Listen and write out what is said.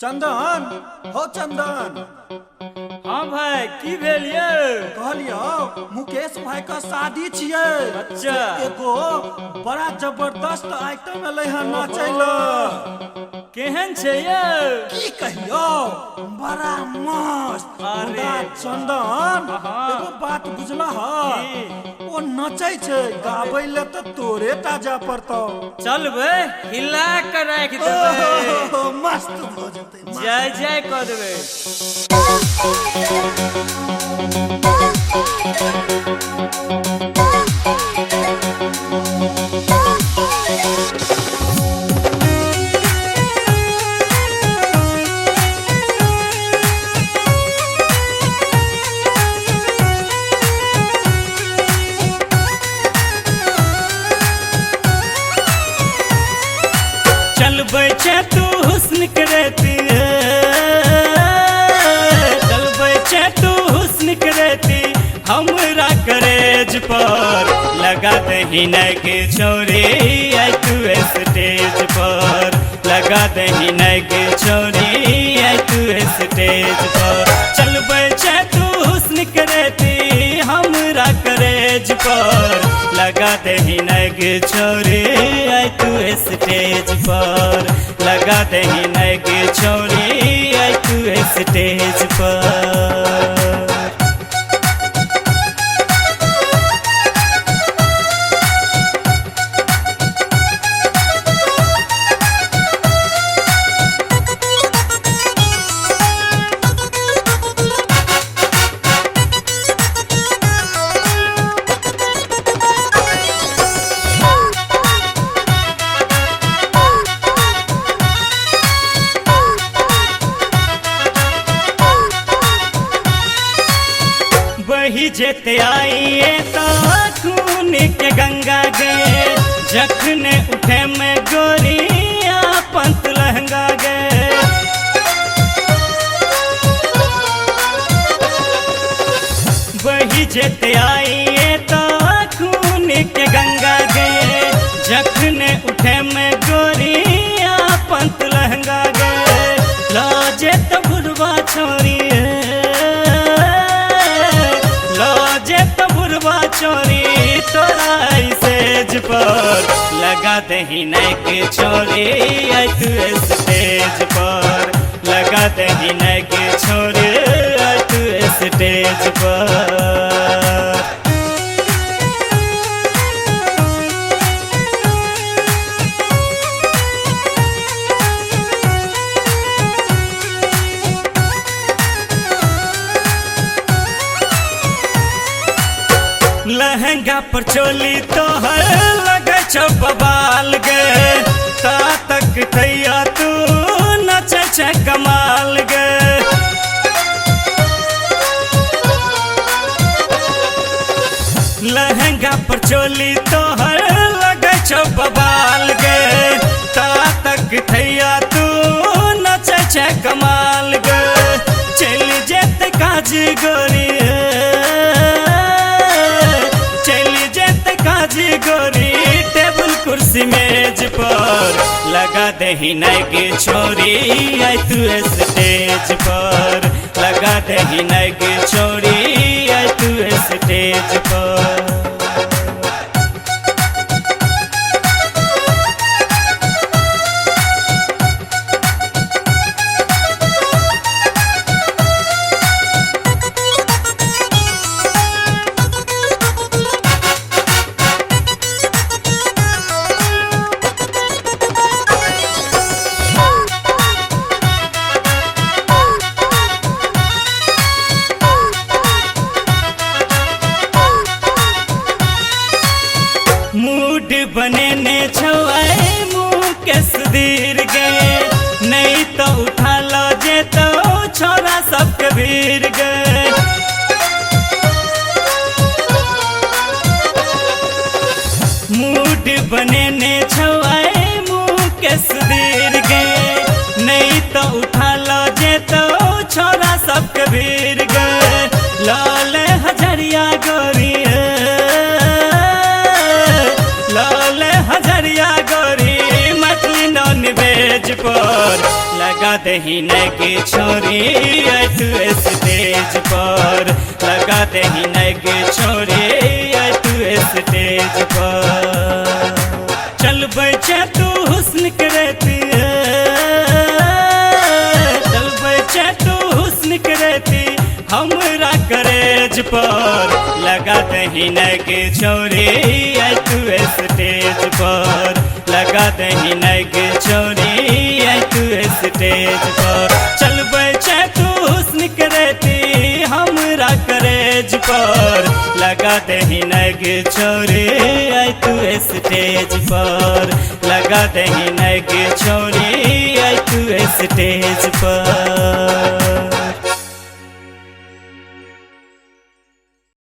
चंदन हो चंदन। हाँ भाई की भेल ये? कहलियो मुकेश भाई का शादी छिए। अच्छा। एगो बड़ा जबरदस्त आइटम एलै हन नाचै ल। केहन छै ये? की कहियो बड़ा मस्त। अरे चंदन एगो बात बुझला की? ओ नचै छै गाबै ले त तोरे ताजा पड़तौ। चल बे हिला कर राख देबै। मस्त भ जेतै। जय जय कह देबै। चल बैठे तू हुस्न करती है, चल बैठे तू हुस्न करती हमरा करेज पर लगा दही नई के छोरी आई तू स्टेज पर, लगा दही नई के छोरी आई तू स्टेज पर। चल बैठे तू हुस्न करती हमरा करेज पर लगा दही नई के छोरी आई तू स्टेज पर, लगा दही नई के छोरी आई तू स्टेज पर। वही जेते आइए तो खून के गंगा गए, जखने उठे में गोरिया पंत लहंगा गए। वही जेते आइए तो खून के गंगा गए, जखने उठे में गोरिया पंत लहंगा गए। लाजे तो बुढ़वा छोरी चोरी तोरा सेज पर लगा दही नई के छोरी आई तू स्टेज पर, लगा दही नई के छोरी आई तू स्टेज पर। लहंगा पर चोली तो हर लगे छो बबाल गे, ता तक थैया तू नचे छे कमाल गे। लहंगा पर चोली तो हर लगे छो बबाल गे, ता तक थैया तू नचे छे कमाल गे। चल जेत काज गोरी गोरी टेबल कुर्सी मेज पर लगा दही नई के छोरी आई तू स्टेज पर, लगा दही नई के छोरी आई तू स्टेज पर। मूड बने ने छवाए मुँह के सुधीर गए, नहीं तो उठा लो जे तो छोरा सब कबीर गए। मूड बने ने छवाए मुँह के सुधीर गए, नहीं तो उठा लो जे तो छोरा सब कबीर गए। लाल हजरिया गोरी लाल हजरिया गोरी मछली नॉन वेज पर लगा दही नगे छोरी आई तू स्टेज पर लगा दही नगे छोरी आई तू स्टेज पर चल बैठे तू हुस्न करती चल बैठे तू हुस्न करती हमरा करेज पर लगा दही नगे छोरी आई तू स्टेज पर लगा दही नगे छोरी आई तू स्टेज पर चल बैठे तू हुस्न करती हमरा करेज पर लगा दही नगे छोरी आई तू स्टेज पर लगा दही नगे छोरी आई तू स्टेज पर